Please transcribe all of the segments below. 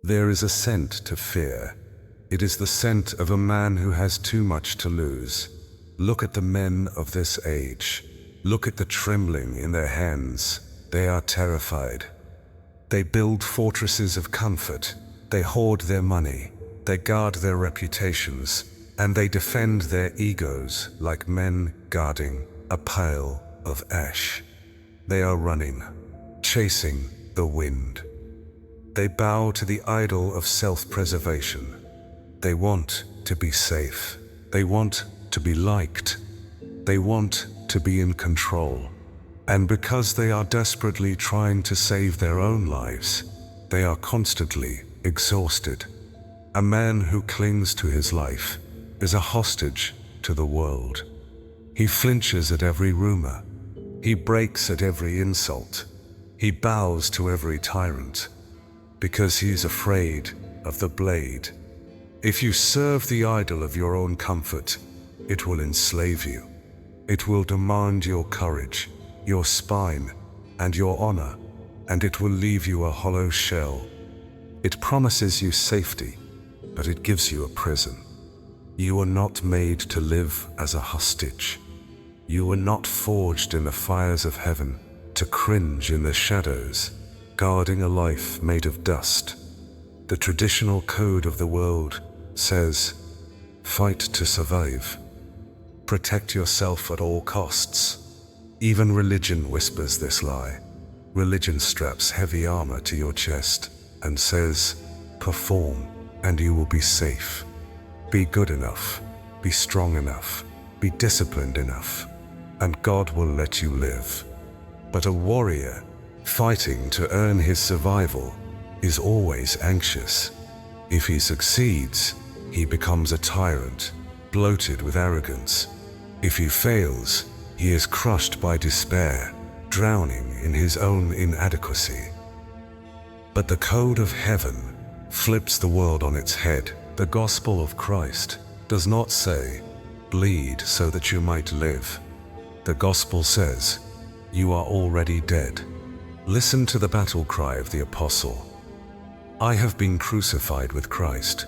There is a scent to fear. It is the scent of a man who has too much to lose. Look at the men of this age. Look at the trembling in their hands. They are terrified. They build fortresses of comfort. They hoard their money. They guard their reputations. And they defend their egos like men guarding a pile of ash. They are running, chasing the wind. They bow to the idol of self-preservation. They want to be safe. They want to be liked. They want to be in control. And because they are desperately trying to save their own lives, they are constantly exhausted. A man who clings to his life is a hostage to the world. He flinches at every rumor. He breaks at every insult. He bows to every tyrant because he is afraid of the blade. If you serve the idol of your own comfort, it will enslave you. It will demand your courage, your spine, and your honor, and it will leave you a hollow shell. It promises you safety, but it gives you a prison. You are not made to live as a hostage. You were not forged in the fires of heaven to cringe in the shadows, guarding a life made of dust. The traditional code of the world says, fight to survive. Protect yourself at all costs. Even religion whispers this lie. Religion straps heavy armor to your chest and says, perform and you will be safe. Be good enough, be strong enough, be disciplined enough, and God will let you live. But a warrior fighting to earn his survival is always anxious. If he succeeds, he becomes a tyrant, bloated with arrogance. If he fails, he is crushed by despair, drowning in his own inadequacy. But the code of heaven flips the world on its head. The gospel of Christ does not say, bleed so that you might live. The gospel says, you are already dead. Listen to the battle cry of the apostle. I have been crucified with Christ.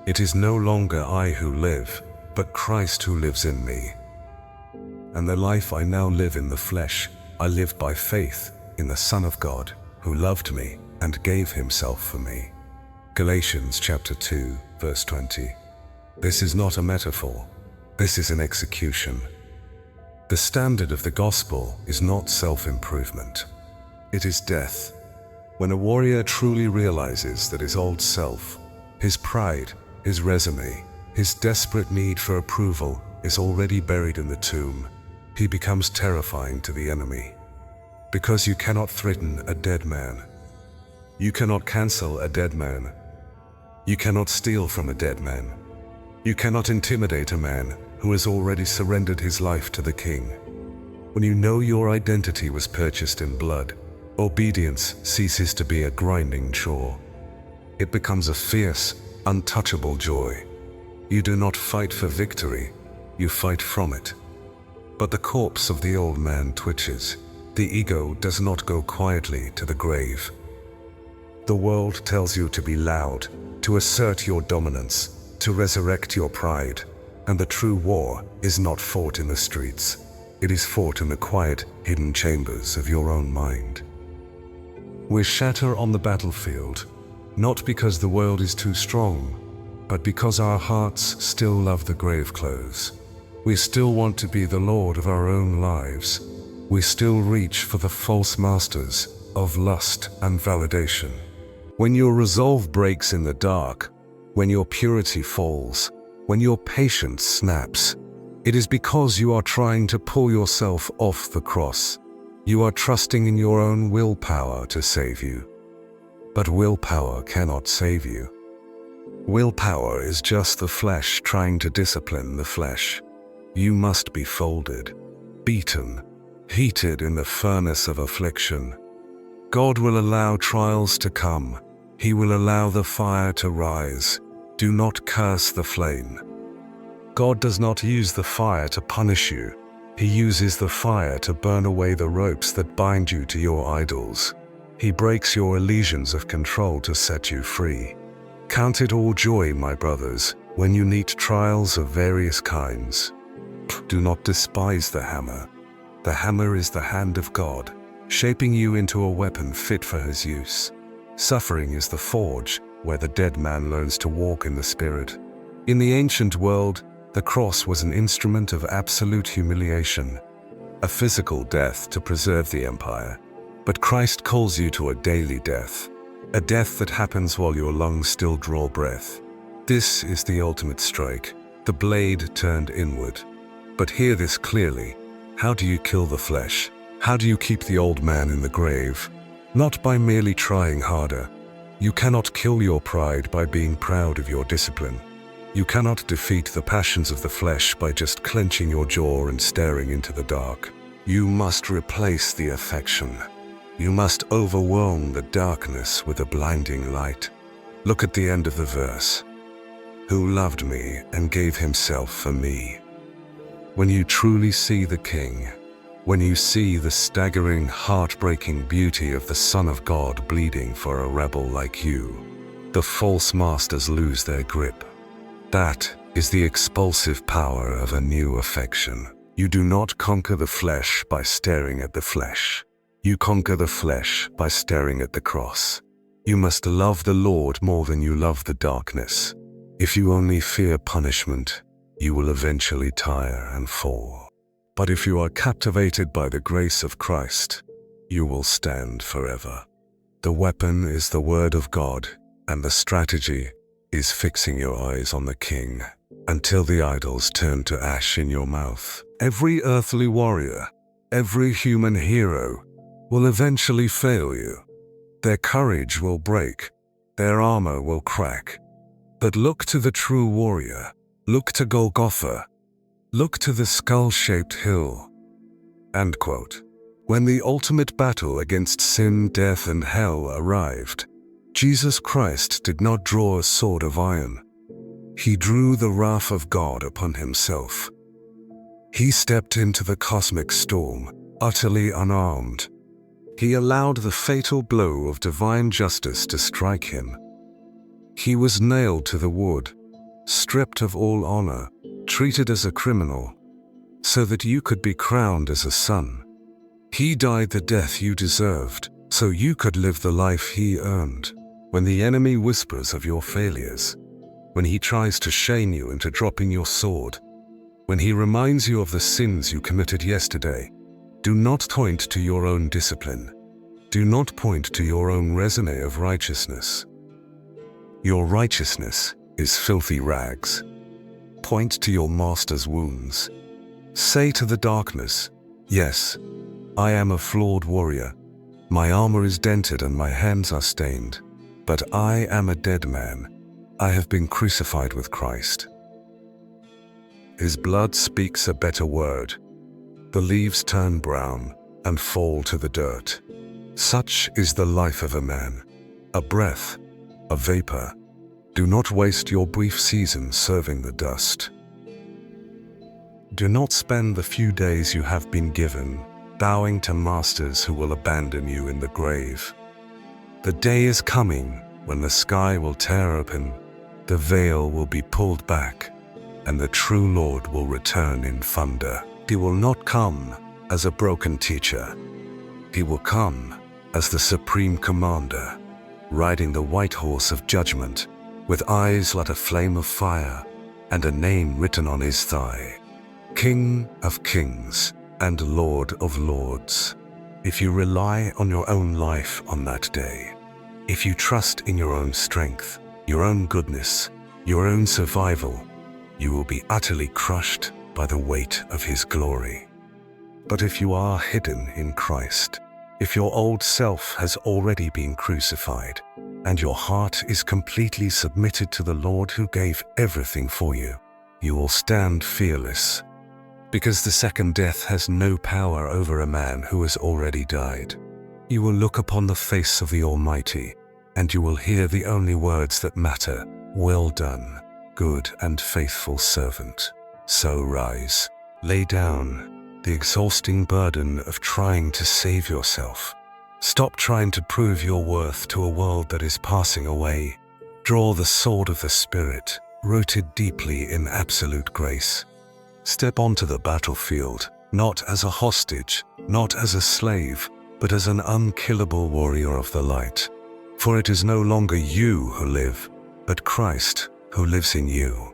It is no longer I who live, but Christ who lives in me. And the life I now live in the flesh, I live by faith in the Son of God, who loved me and gave himself for me. Galatians chapter 2, verse 20. This is not a metaphor. This is an execution. The standard of the gospel is not self-improvement. It is death. When a warrior truly realizes that his old self, his pride, his resume, his desperate need for approval is already buried in the tomb, he becomes terrifying to the enemy. Because you cannot threaten a dead man. You cannot cancel a dead man. You cannot steal from a dead man. You cannot intimidate a man who has already surrendered his life to the King. When you know your identity was purchased in blood, obedience ceases to be a grinding chore. It becomes a fierce, untouchable joy. You do not fight for victory, you fight from it. But the corpse of the old man twitches. The ego does not go quietly to the grave. The world tells you to be loud, to assert your dominance, to resurrect your pride. And the true war is not fought in the streets. It is fought in the quiet, hidden chambers of your own mind. We shatter on the battlefield, not because the world is too strong, but because our hearts still love the grave clothes. We still want to be the Lord of our own lives. We still reach for the false masters of lust and validation. When your resolve breaks in the dark, when your purity falls, when your patience snaps, it is because you are trying to pull yourself off the cross. You are trusting in your own willpower to save you. But willpower cannot save you. Willpower is just the flesh trying to discipline the flesh. You must be folded, beaten, heated in the furnace of affliction. God will allow trials to come. He will allow the fire to rise. Do not curse the flame. God does not use the fire to punish you. He uses the fire to burn away the ropes that bind you to your idols. He breaks your illusions of control to set you free. Count it all joy, my brothers, when you meet trials of various kinds. Do not despise the hammer. The hammer is the hand of God, shaping you into a weapon fit for his use. Suffering is the forge where the dead man learns to walk in the Spirit. In the ancient world, the cross was an instrument of absolute humiliation, a physical death to preserve the empire. But Christ calls you to a daily death, a death that happens while your lungs still draw breath. This is the ultimate strike, the blade turned inward. But hear this clearly. How do you kill the flesh? How do you keep the old man in the grave? Not by merely trying harder. You cannot kill your pride by being proud of your discipline. You cannot defeat the passions of the flesh by just clenching your jaw and staring into the dark. You must replace the affection. You must overwhelm the darkness with a blinding light. Look at the end of the verse. Who loved me and gave himself for me. When you truly see the King, when you see the staggering, heartbreaking beauty of the Son of God bleeding for a rebel like you, the false masters lose their grip. That is the expulsive power of a new affection. You do not conquer the flesh by staring at the flesh. You conquer the flesh by staring at the cross. You must love the Lord more than you love the darkness. If you only fear punishment, you will eventually tire and fall. But if you are captivated by the grace of Christ, you will stand forever. The weapon is the Word of God, and the strategy is fixing your eyes on the King until the idols turn to ash in your mouth. Every earthly warrior, every human hero will eventually fail you. Their courage will break, their armor will crack. But look to the true warrior. Look to Golgotha. Look to the skull-shaped hill. End quote. When the ultimate battle against sin, death, and hell arrived, Jesus Christ did not draw a sword of iron. He drew the wrath of God upon himself. He stepped into the cosmic storm, utterly unarmed. He allowed the fatal blow of divine justice to strike him. He was nailed to the wood, stripped of all honor, treated as a criminal, so that you could be crowned as a son. He died the death you deserved, so you could live the life he earned. When the enemy whispers of your failures, when he tries to shame you into dropping your sword, when he reminds you of the sins you committed yesterday, do not point to your own discipline. Do not point to your own resume of righteousness. Your righteousness is filthy rags. Point to your master's wounds. Say to the darkness, yes, I am a flawed warrior. My armor is dented and my hands are stained. But I am a dead man. I have been crucified with Christ. His blood speaks a better word. The leaves turn brown and fall to the dirt. Such is the life of a man, a breath, a vapor. Do not waste your brief season serving the dust. Do not spend the few days you have been given bowing to masters who will abandon you in the grave. The day is coming when the sky will tear open, the veil will be pulled back, and the true Lord will return in thunder. He will not come as a broken teacher. He will come as the supreme commander, riding the white horse of judgment, with eyes like a flame of fire and a name written on his thigh. King of kings and Lord of lords. If you rely on your own life on that day, if you trust in your own strength, your own goodness, your own survival, you will be utterly crushed by the weight of his glory. But if you are hidden in Christ, if your old self has already been crucified, and your heart is completely submitted to the Lord who gave everything for you, you will stand fearless, because the second death has no power over a man who has already died. You will look upon the face of the Almighty, and you will hear the only words that matter. Well done, good and faithful servant. So rise, lay down the exhausting burden of trying to save yourself. Stop trying to prove your worth to a world that is passing away. Draw the sword of the Spirit, rooted deeply in absolute grace. Step onto the battlefield, not as a hostage, not as a slave, but as an unkillable warrior of the light. For it is no longer you who live, but Christ who lives in you.